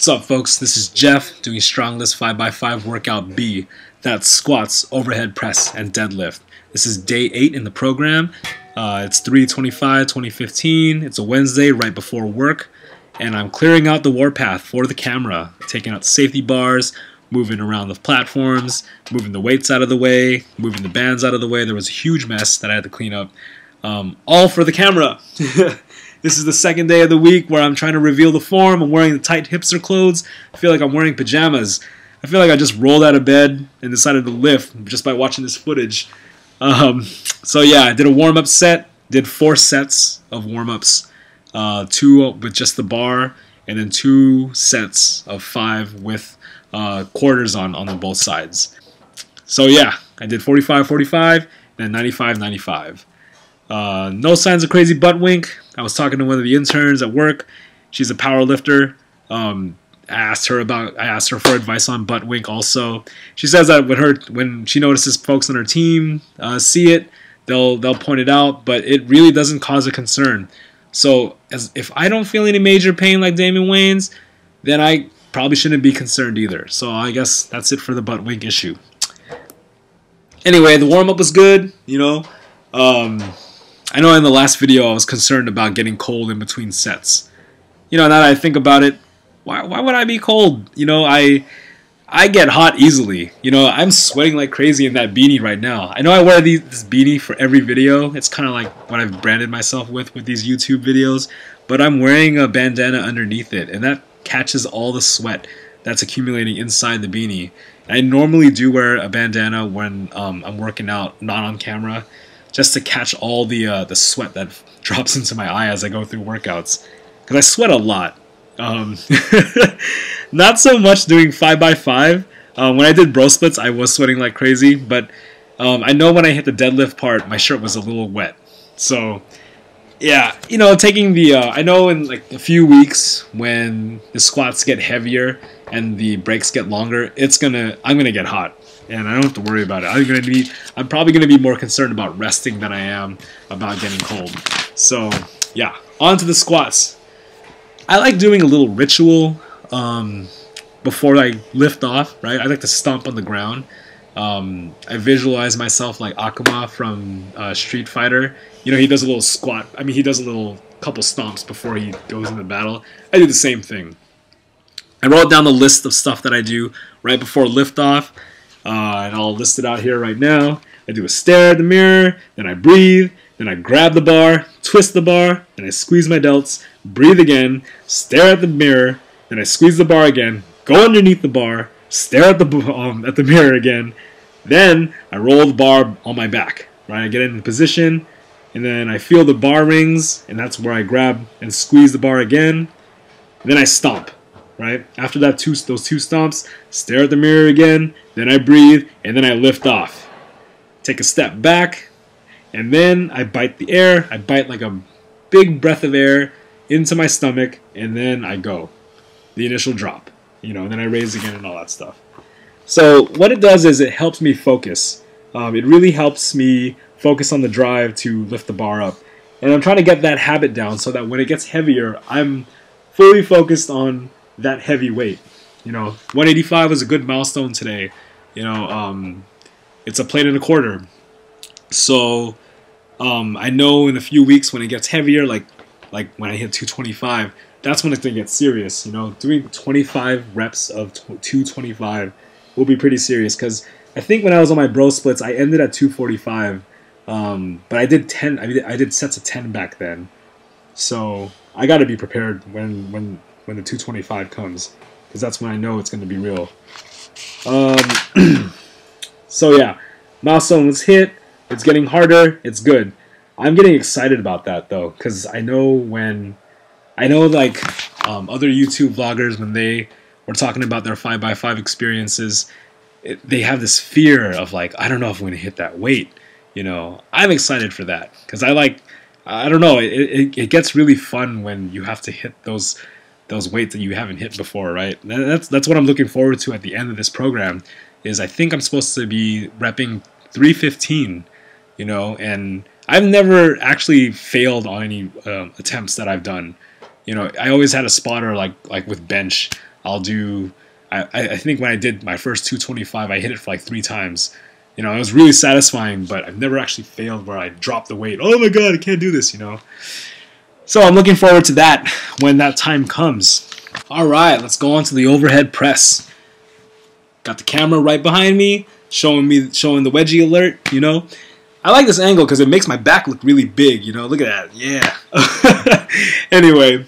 What's up, folks? This is Jeff doing StrongLifts 5x5 workout B. That's squats, overhead press, and deadlift. This is day 8 in the program. It's 3/25/2015. It's a Wednesday right before work, and I'm clearing out the warpath for the camera, taking out the safety bars, moving around the platforms, moving the weights out of the way, moving the bands out of the way. There was a huge mess that I had to clean up, all for the camera. This is the second day of the week where I'm trying to reveal the form. I'm wearing the tight hipster clothes. I feel like I'm wearing pajamas. I feel like I just rolled out of bed and decided to lift just by watching this footage. So yeah, I did a warm-up set. Did 4 sets of warm-ups, 2 with just the bar, and then 2 sets of 5 with quarters on both sides. So yeah, I did 45-45, then 95-95. No signs of crazy butt wink. I was talking to one of the interns at work. She's a power lifter. I asked her for advice on butt wink also. She says that when she notices folks on her team see it, they'll point it out, but it really doesn't cause a concern. So if I don't feel any major pain like Damon Wayans, then I probably shouldn't be concerned either. So I guess that's it for the butt wink issue. Anyway, the warm-up was good, you know. I know in the last video I was concerned about getting cold in between sets. You know, now that I think about it, why would I be cold? You know, I get hot easily. You know, I'm sweating like crazy in that beanie right now. I know I wear this beanie for every video. It's kind of like what I've branded myself with these YouTube videos. But I'm wearing a bandana underneath it, and that catches all the sweat that's accumulating inside the beanie. And I normally do wear a bandana when I'm working out, not on camera, just to catch all the sweat that drops into my eye as I go through workouts. Because I sweat a lot. Not so much doing 5x5. When I did bro splits, I was sweating like crazy. But I know when I hit the deadlift part, my shirt was a little wet. So, yeah, you know, taking the... I know in like a few weeks when the squats get heavier and the breaks get longer, I'm gonna get hot. And I don't have to worry about it. I'm probably going to be more concerned about resting than I am about getting cold. So, yeah, on to the squats. I like doing a little ritual before I lift off, right? I like to stomp on the ground. I visualize myself like Akuma from Street Fighter. You know, he does a little squat. I mean, he does a little couple stomps before he goes into battle. I do the same thing. I wrote down the list of stuff that I do right before liftoff. And I'll list it out here right now. I do a stare at the mirror, then I breathe, then I grab the bar, twist the bar, then I squeeze my delts, breathe again, stare at the mirror, then I squeeze the bar again, go underneath the bar, stare at the mirror again, then I roll the bar on my back, right? I get in position, and then I feel the bar rings, and that's where I grab and squeeze the bar again, and then I stomp. Right? After that, those 2 stomps, stare at the mirror again, then I breathe, and then I lift off. Take a step back, and then I bite the air. I bite like a big breath of air into my stomach, and then I go. The initial drop, you know, and then I raise again and all that stuff. So what it does is it helps me focus. It really helps me focus on the drive to lift the bar up. And I'm trying to get that habit down so that when it gets heavier, I'm fully focused on that heavy weight. You know, 185 was a good milestone today. You know, it's a plate and a quarter. So I know in a few weeks when it gets heavier, like when I hit 225, that's when it's gonna get serious. You know, doing 25 reps of 225 will be pretty serious, because I think when I was on my bro splits, I ended at 245, but I did 10. I did sets of 10 back then. So I got to be prepared when the 225 comes, because that's when I know it's going to be real. So yeah, milestone was hit. It's getting harder. It's good. I'm getting excited about that though, because I know like other YouTube vloggers, when they were talking about their 5x5 experiences, they have this fear of like, I don't know if I'm going to hit that weight. You know, I'm excited for that, because I don't know, it gets really fun when you have to hit those weights that you haven't hit before, right? That's what I'm looking forward to at the end of this program. Is I think I'm supposed to be repping 315, you know, and I've never actually failed on any attempts that I've done. You know, I always had a spotter like with bench. I'll do. I think when I did my first 225, I hit it for like 3 times. You know, it was really satisfying, but I've never actually failed where I dropped the weight. Oh my god, I can't do this, you know. So I'm looking forward to that when that time comes. All right, let's go on to the overhead press. Got the camera right behind me, showing the wedgie alert, you know. I like this angle because it makes my back look really big, you know. Look at that, yeah. Anyway,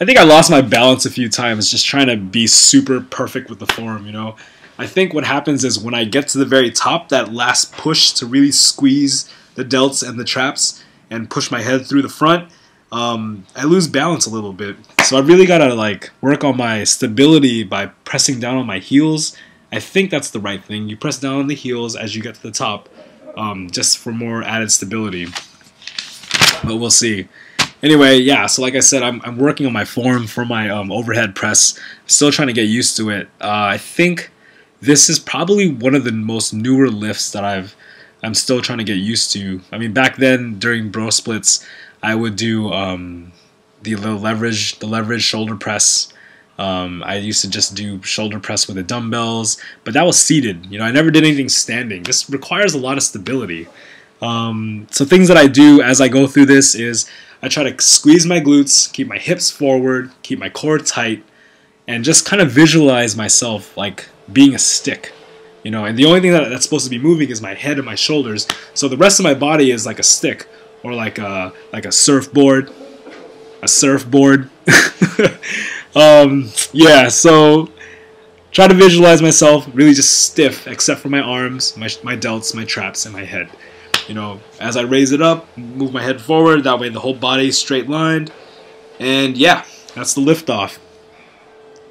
I think I lost my balance a few times just trying to be super perfect with the form, you know. I think what happens is when I get to the very top, that last push to really squeeze the delts and the traps and push my head through the front, I lose balance a little bit. So I really gotta like work on my stability by pressing down on my heels. I think that's the right thing. You press down on the heels as you get to the top, just for more added stability. But we'll see. Anyway, yeah, so like I said, I'm working on my form for my overhead press. I'm still trying to get used to it. I think this is probably one of the most newer lifts that I'm still trying to get used to. I mean, back then during bro splits, I would do the leverage shoulder press. I used to just do shoulder press with the dumbbells, but that was seated. You know, I never did anything standing. This requires a lot of stability. So things that I do as I go through this is I try to squeeze my glutes, keep my hips forward, keep my core tight, and just kind of visualize myself like being a stick. You know, and the only thing that's supposed to be moving is my head and my shoulders. So the rest of my body is like a stick or like a surfboard. A surfboard. Yeah, so try to visualize myself really just stiff except for my arms, my delts, my traps, and my head. You know, as I raise it up, move my head forward, that way the whole body is straight lined. And yeah, that's the lift off.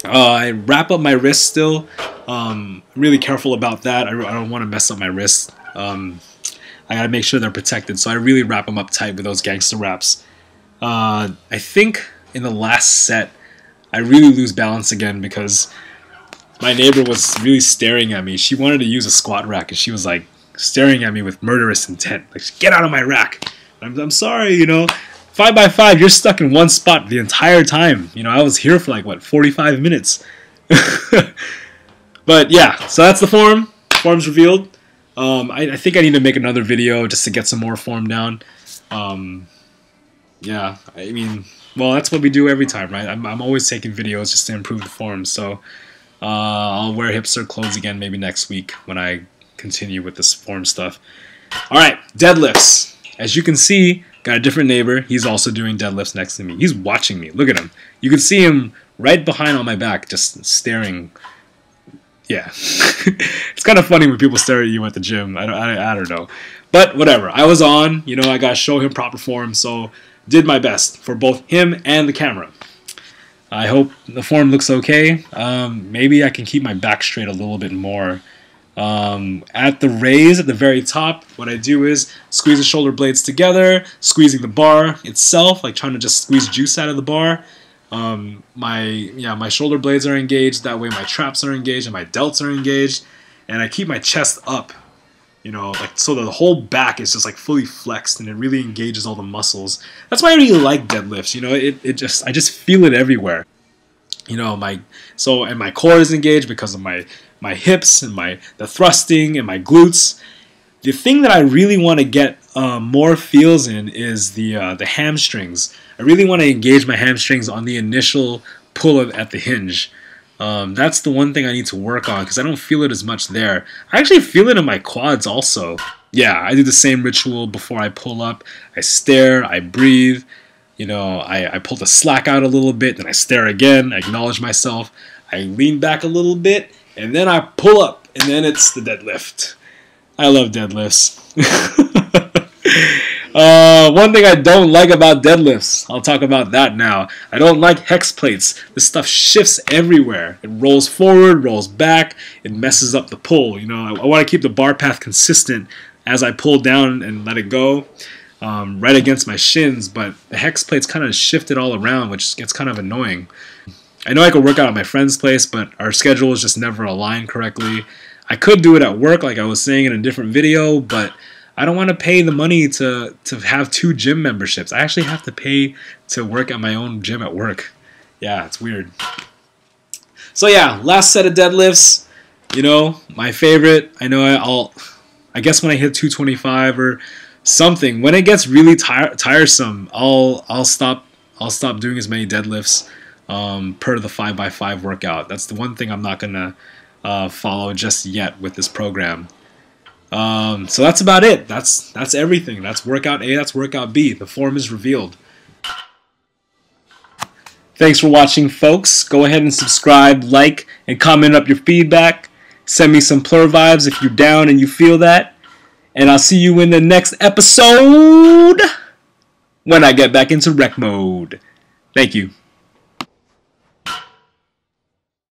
I wrap up my wrist still. I'm really careful about that. I don't want to mess up my wrists. I gotta make sure they're protected, so I really wrap them up tight with those gangster wraps. I think in the last set, I really lose balance again because my neighbor was really staring at me. She wanted to use a squat rack, and she was like staring at me with murderous intent. Like, get out of my rack. I'm sorry, you know. 5x5, you're stuck in one spot the entire time. You know, I was here for like, what, 45 minutes. But yeah, so that's the form. Form's revealed. I think I need to make another video just to get some more form down. Yeah, I mean, well, that's what we do every time, right? I'm always taking videos just to improve the form. So I'll wear hipster clothes again maybe next week when I continue with this form stuff. All right, deadlifts. As you can see, got a different neighbor. He's also doing deadlifts next to me. He's watching me. Look at him. You can see him right behind on my back, just staring. Yeah. It's kind of funny when people stare at you at the gym. I don't know. But whatever. I was on. You know, I got to show him proper form, so did my best for both him and the camera. I hope the form looks okay. Maybe I can keep my back straight a little bit more. At the raise at the very top, what I do is squeeze the shoulder blades together, squeezing the bar itself, like trying to just squeeze juice out of the bar. My shoulder blades are engaged, that way my traps are engaged and my delts are engaged, and I keep my chest up, you know, like so that the whole back is just like fully flexed and it really engages all the muscles. That's why I really like deadlifts, you know, I just feel it everywhere. You know, my core is engaged because of my hips and the thrusting and my glutes. The thing that I really want to get more feels in is the hamstrings. I really want to engage my hamstrings on the initial pull at the hinge. That's the one thing I need to work on because I don't feel it as much there. I actually feel it in my quads also. Yeah, I do the same ritual before I pull up. I stare, I breathe. You know, I pull the slack out a little bit, then I stare again, I acknowledge myself, I lean back a little bit, and then I pull up, and then it's the deadlift. I love deadlifts. One thing I don't like about deadlifts, I'll talk about that now. I don't like hex plates. This stuff shifts everywhere. It rolls forward, rolls back, it messes up the pull. You know, I want to keep the bar path consistent as I pull down and let it go. Right against my shins, but the hex plates kind of shift it all around, which gets kind of annoying. I know I could work out at my friend's place, but our schedules just never align correctly. I could do it at work, like I was saying in a different video, but I don't want to pay the money to have 2 gym memberships. I actually have to pay to work at my own gym at work. Yeah, it's weird. So yeah, last set of deadlifts. You know, my favorite. I know I guess when I hit 225 or something, when it gets really tiresome, I'll stop doing as many deadlifts per the 5x5 workout. That's the one thing I'm not gonna follow just yet with this program. So that's about it. That's everything. That's workout A. That's workout B. The form is revealed. Thanks for watching, folks. Go ahead and subscribe, like, and comment up your feedback. Send me some plur vibes if you're down and you feel that. And I'll see you in the next episode when I get back into rec mode. Thank you.